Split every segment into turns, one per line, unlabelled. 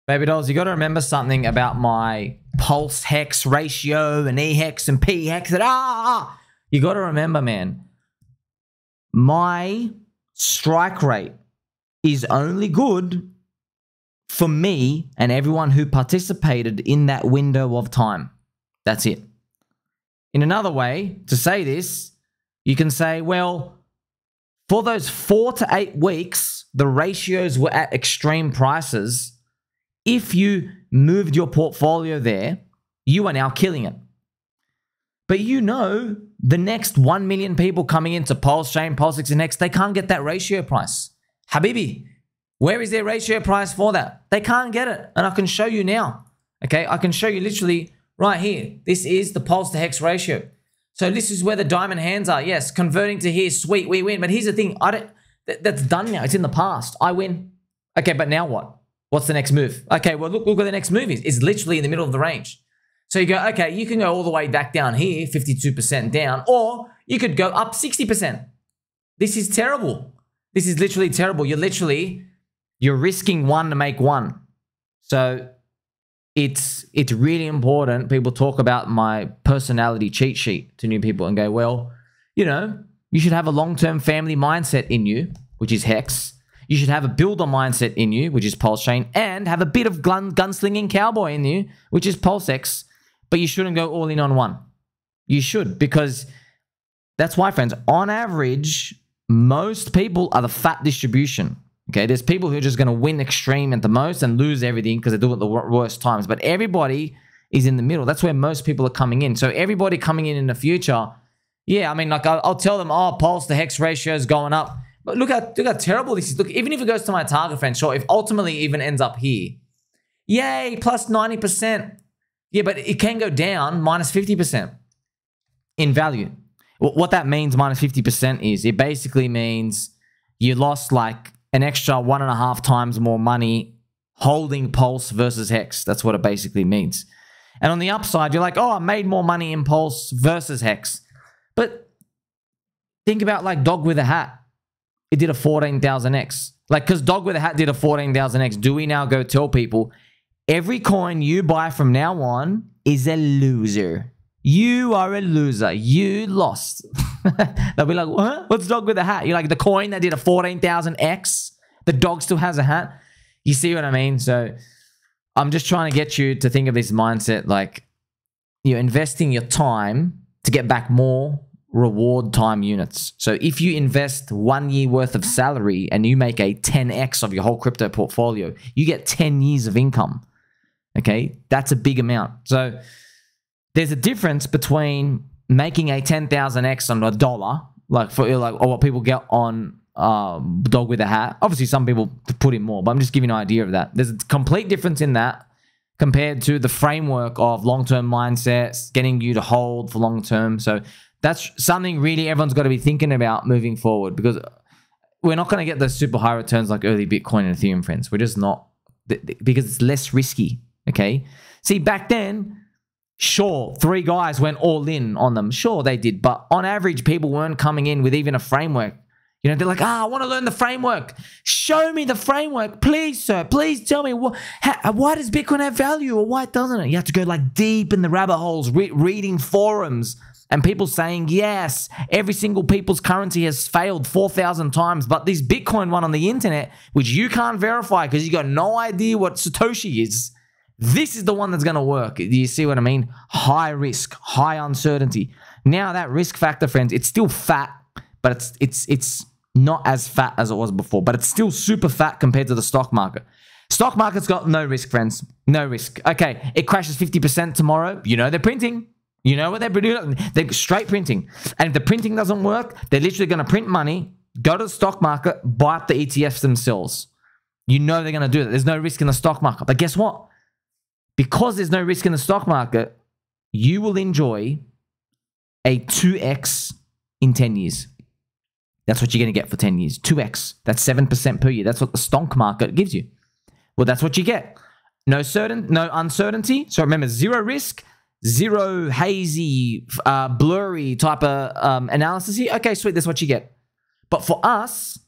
Baby dolls, you got to remember something about my pulse hex ratio and E hex and P hex. You got to remember, man, my strike rate is only good for me and everyone who participated in that window of time. That's it. In another way to say this, you can say, well, for those 4 to 8 weeks, the ratios were at extreme prices. If you moved your portfolio there, you are now killing it. But you know, the next 1 million people coming into Pulse Chain, Pulse and Next, they can't get that ratio price. Habibi, where is their ratio price for that? They can't get it. And I can show you now. Okay, I can show you literally right here. This is the Pulse to Hex ratio. So this is where the diamond hands are. Yes, converting to here, sweet, we win. But here's the thing, that's done now. It's in the past. I win. Okay, but now what? What's the next move? Okay, well, look what the next move is. It's literally in the middle of the range. So you go, okay, you can go all the way back down here, 52% down, or you could go up 60%. This is terrible. This is literally terrible. You're risking one to make one. So it's really important. People talk about my personality cheat sheet to new people and go, well, you know, you should have a long-term family mindset in you, which is Hex. You should have a builder mindset in you, which is Pulse Chain, and have a bit of gunslinging cowboy in you, which is Pulse X. But you shouldn't go all in on one. You should, because that's why, friends, on average, most people are the fat distribution. Okay, there's people who are just going to win extreme at the most and lose everything because they do it at the worst times. But everybody is in the middle. That's where most people are coming in. So everybody coming in the future, yeah, I mean, like I'll tell them, oh, Pulse to Hex ratio is going up. But look how terrible this is. Look, even if it goes to my target, friend, sure, if ultimately even ends up here, yay, plus 90%. Yeah, but it can go down minus 50% in value. What that means, minus 50%, is it basically means you lost like an extra 1.5 times more money holding Pulse versus Hex. That's what it basically means. And on the upside, you're like, oh, I made more money in Pulse versus Hex. But think about like Dog with a Hat. It did a 14,000x. Like, because Dog with a Hat did a 14,000x, do we now go tell people every coin you buy from now on is a loser? You are a loser. You lost. They'll be like, what? What's Dog with a Hat? You're like, the coin that did a 14,000x, the dog still has a hat. You see what I mean? So I'm just trying to get you to think of this mindset, like you're investing your time to get back more reward time units. So if you invest 1 year worth of salary and you make a 10x of your whole crypto portfolio, you get 10 years of income. Okay, that's a big amount. So there's a difference between making a 10,000x on $1, or what people get on Dog with a Hat. Obviously, some people put in more, but I'm just giving you an idea of that. There's a complete difference in that compared to the framework of long-term mindsets, getting you to hold for long-term. So that's something really everyone's got to be thinking about moving forward, because we're not going to get those super high returns like early Bitcoin and Ethereum, friends. We're just not, because it's less risky, okay? See, back then, sure, 3 guys went all in on them. Sure, they did. But on average, people weren't coming in with even a framework. You know, they're like, I want to learn the framework. Show me the framework. Please, sir. Please tell me, why does Bitcoin have value or why doesn't it? You have to go like deep in the rabbit holes, reading forums. And people saying, yes, every single people's currency has failed 4,000 times. But this Bitcoin one on the internet, which you can't verify because you got no idea what Satoshi is, this is the one that's going to work. Do you see what I mean? High risk, high uncertainty. Now that risk factor, friends, it's still fat, but it's not as fat as it was before. But it's still super fat compared to the stock market. Stock market's got no risk, friends. No risk. Okay, it crashes 50% tomorrow. You know they're printing. You know what they're doing? They're straight printing. And if the printing doesn't work, they're literally going to print money, go to the stock market, buy up the ETFs themselves. You know they're going to do that. There's no risk in the stock market. But guess what? Because there's no risk in the stock market, you will enjoy a 2x in 10 years. That's what you're going to get for 10 years. 2x. That's 7% per year. That's what the stock market gives you. Well, that's what you get. No uncertainty. So remember, zero risk, zero hazy, blurry type of analysis here. Okay, sweet. That's what you get. But for us,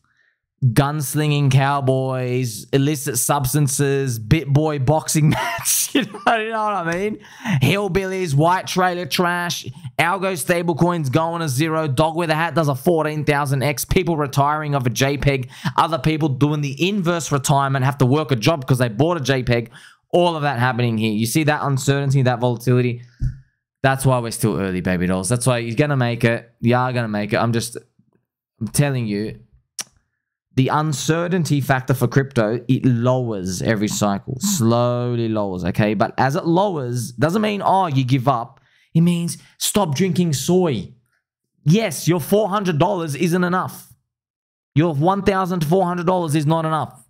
gunslinging cowboys, illicit substances, BitBoy boxing match. You know what I mean? Hillbillies, white trailer trash, algo stablecoins going to zero, dog with a hat does a 14,000x, people retiring off a JPEG, other people doing the inverse retirement, have to work a job because they bought a JPEG. All of that happening here. You see that uncertainty, that volatility? That's why we're still early, baby dolls. That's why you're going to make it. You are going to make it. I'm telling you, the uncertainty factor for crypto, it lowers every cycle. Slowly lowers, okay? But as it lowers, doesn't mean, oh, you give up. It means stop drinking soy. Yes, your $400 isn't enough. Your $1,000 to $400 is not enough.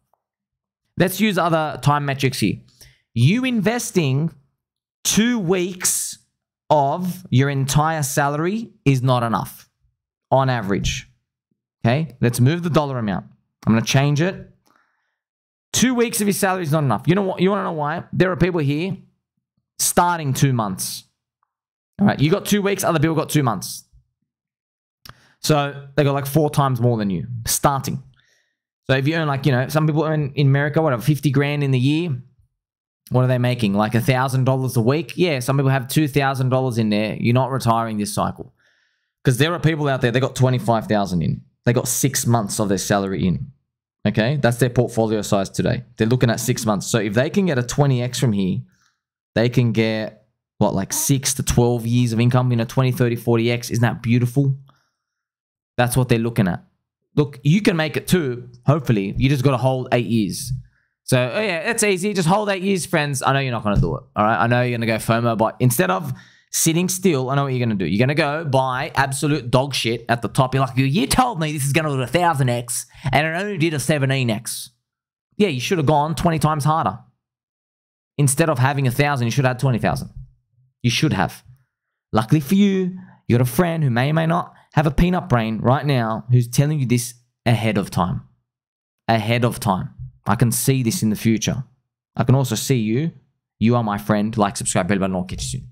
Let's use other time metrics here. You investing 2 weeks of your entire salary is not enough on average. Okay, let's move the dollar amount. I'm going to change it. 2 weeks of your salary is not enough. You know what? You want to know why? There are people here starting 2 months. All right, you got 2 weeks, other people got 2 months. So they got like 4 times more than you starting. So if you earn like, you know, some people earn in America, whatever, 50 grand in the year. What are they making? Like $1,000 a week? Yeah, some people have $2,000 in there. You're not retiring this cycle. Because there are people out there, they got 25,000 in. They got 6 months of their salary in. Okay, that's their portfolio size today. They're looking at 6 months. So if they can get a 20x from here, they can get, what, like 6 to 12 years of income, you know, 20, 30, 40x. Isn't that beautiful? That's what they're looking at. Look, you can make it too, hopefully. You just got to hold 8 years. So, oh yeah, it's easy. Just hold 8 years, friends. I know you're not going to do it, all right? I know you're going to go FOMO, but instead of sitting still, I know what you're going to do. You're going to go buy absolute dog shit at the top. You're like, you told me this is going to do a 1,000x, and it only did a 17x. Yeah, you should have gone 20 times harder. Instead of having 1,000, you should have had 20,000. You should have. Luckily for you, you got a friend who may or may not have a peanut brain right now who's telling you this ahead of time. Ahead of time. I can see this in the future. I can also see you. You are my friend. Like, subscribe, bell button. I'll catch you soon.